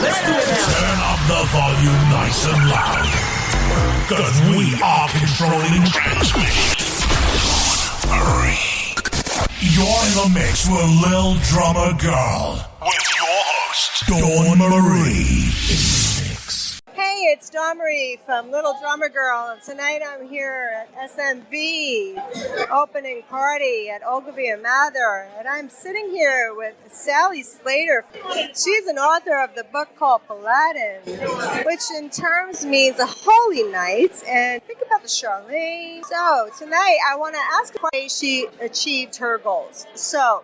Let's do it now. Turn up the volume nice and loud. Cause we are controlling transmission. You're in the mix with Lil Drummer Girl. With your host, Dawn Marie. Hey, it's Dawn Marie from Little Drummer Girl, and tonight I'm here at SMV opening party at Ogilvy and Mather, and I'm sitting here with Sally Slater. She's an author of the book called Paladin, which in terms means a holy knight, and think about the Charlene. So tonight I want to ask her why she achieved her goals. So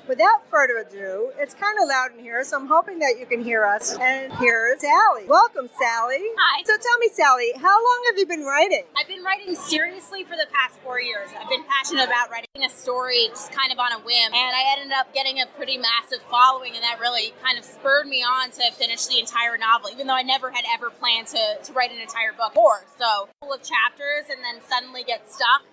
without further ado, it's kind of loud in here, so I'm hoping that you can hear us. And here's Sally. Welcome, Sally. Hi. So tell me, Sally, how long have you been writing? I've been writing seriously for the past 4 years. I've been passionate about writing a story just kind of on a whim, and I ended up getting a pretty massive following, and that really kind of spurred me on to finish the entire novel, even though I never had ever planned to write an entire book before. So full of chapters and then suddenly get stuck.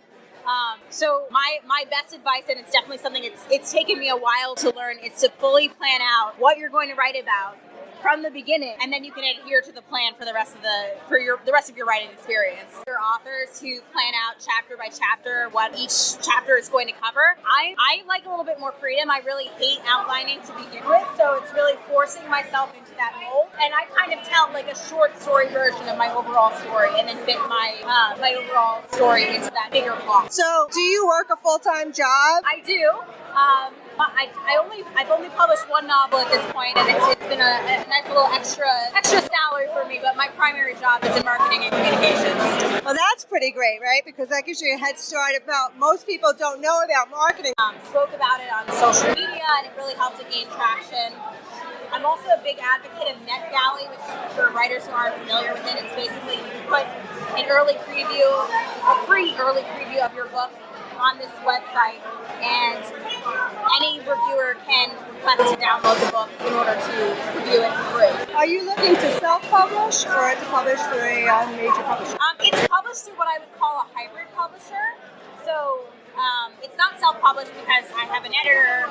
So my best advice, and it's definitely something it's taken me a while to learn, is to fully plan out what you're going to write about from the beginning, and then you can adhere to the plan for the rest of your writing experience. There are authors who plan out chapter by chapter what each chapter is going to cover. I like a little bit more freedom. I really hate outlining to begin with, so it's really forcing myself into that mold. And I kind of tell like a short story version of my overall story, and then fit my overall story into that bigger plot. So, do you work a full-time job? I do. I've only published one novel at this point, and it's been a nice little extra salary for me, but my primary job is in marketing and communications. Well, that's pretty great, right? Because that gives you a head start about most people don't know about marketing. Spoke about it on social media, and it really helped to gain traction. I'm also a big advocate of NetGalley, which for writers who aren't familiar with it, it's basically you put a free early preview of your book on this website, and any reviewer can request to download the book in order to review it for free. Are you looking to self-publish or to publish through a major publisher? It's published through what I would call a hybrid publisher. So it's not self-published because I have an editor.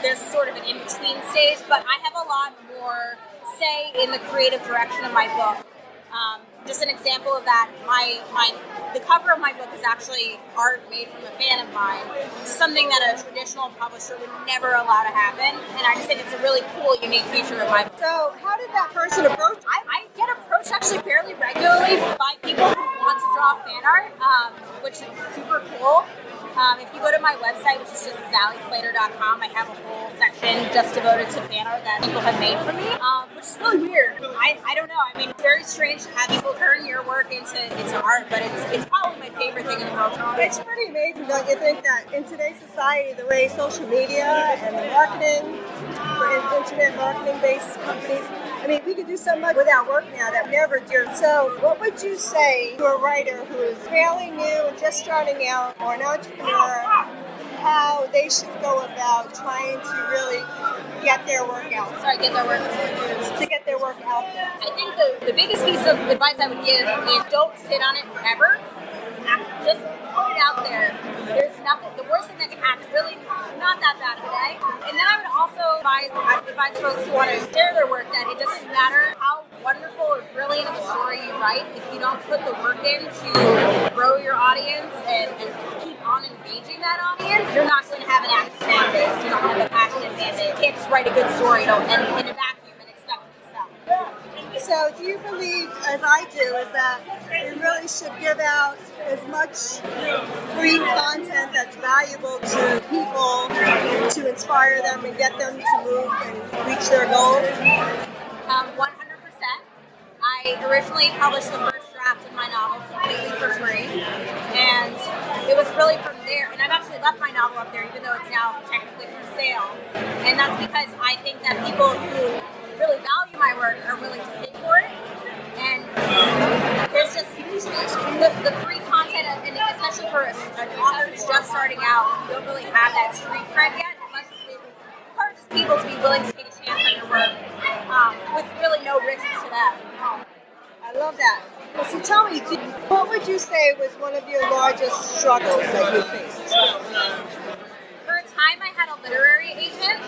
There's sort of an in-between stage, but I have a lot more say in the creative direction of my book. Just an example of that, the cover of my book is actually art made from a fan of mine. It's something that a traditional publisher would never allow to happen, and I just think it's a really cool, unique feature of my book. So how did that person approach? I get approached actually fairly regularly by people who want to draw fan art, which is super cool. If you go to my website, which is just sallyslater.com, I have a whole section just devoted to fan art that people have made for me, which is really weird. I don't know. I mean, it's very strange to have people turn your work into art, but it's probably my favorite thing in the world. It's pretty amazing, don't you think, that in today's society, the way social media and the marketing for internet marketing-based companies, I mean, we could do so much with our work now that we never do. So what would you say to a writer who is fairly new and just starting out, or an entrepreneur, how they should go about trying to really get their work out? To get their work out there. I think the biggest piece of advice I would give is don't sit on it forever. Just put it out there. There's nothing, the worst thing that can happen, really not that bad today. And then I would also advise folks who want to share their work that it doesn't matter how wonderful or brilliant of a story you write, if you don't put the work in to grow your audience and keep on engaging that audience, you're not going to have an active fan base. You don't have a passionate fan base. You can't just write a good story in a vacuum and expect it to sell. So do you believe, as I do, is that we really should give out as much free content that's valuable to people to inspire them and get them to move and reach their goals? 100%. I originally published the first draft of my novel completely for free, and it was really from there, and I've actually left my novel up there even though it's now technically for sale, and that's because I think that people who really value my work are willing to pay for it, and there's just the free content, and especially for an author who's just starting out, you don't really have that street cred yet. It encourages people to be willing to take a chance on your work with really no risks to them. I love that. Well, so tell me, what would you say was one of your largest struggles that you faced? For a time, I had a literary agent,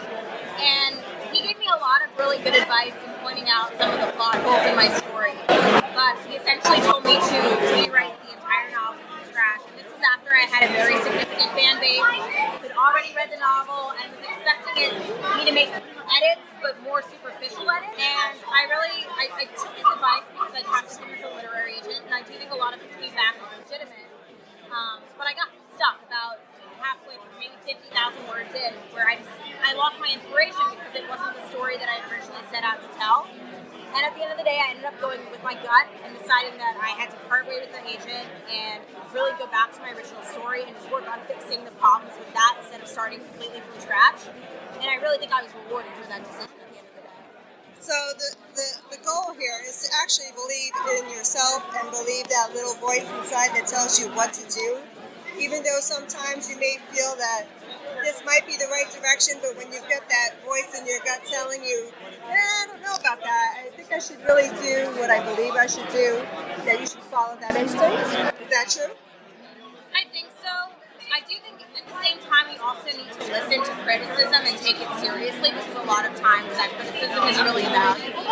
and he gave me a lot of really really good advice in pointing out some of the plot holes in my story. But he essentially told me to rewrite the entire novel from scratch. And this was after I had a very significant fan base who'd already read the novel and was expecting me to make edits, but more superficial edits. And I took his advice because I trusted him as a literary agent, and I do think a lot of his feedback was legitimate. But I got stuck about halfway through, maybe 50,000 words in, where I lost my inspiration because it wasn't the story that I originally set out to tell. And at the end of the day, I ended up going with my gut and deciding that I had to part way with the agent and really go back to my original story and just work on fixing the problems with that instead of starting completely from scratch. And I really think I was rewarded for that decision at the end of the day. So the goal here is to actually believe in yourself and believe that little voice inside that tells you what to do. Even though sometimes you may feel that this might be the right direction, but when you've got that voice in your gut telling you, I don't know about that, I think I should really do what I believe I should do, that you should follow that instinct. Is that true? I think so. I do think at the same time you also need to listen to criticism and take it seriously, because a lot of times that criticism is really valuable.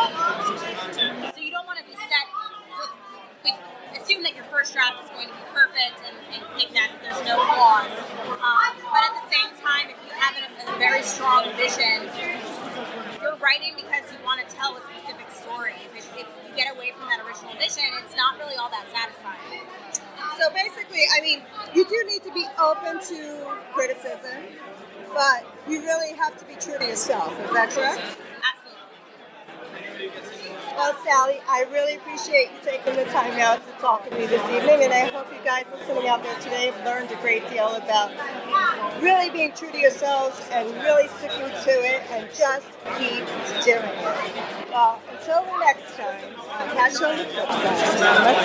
So you don't want to be set with assume that your first draft is going to be perfect and think that there's no flaws. But at the same time, if you have a very strong vision, you're writing because you want to tell a specific story. If you get away from that original vision, it's not really all that satisfying. So basically, I mean, you do need to be open to criticism, but you really have to be true to yourself. Is that correct? Absolutely. Well, Sally, I really appreciate you taking the time out to talk to me this evening, and I hope you guys listening out there today have learned a great deal about really being true to yourselves and really sticking to it and just keep doing it. Well, until the next time, I'll catch you on the flip side.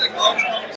Namaste.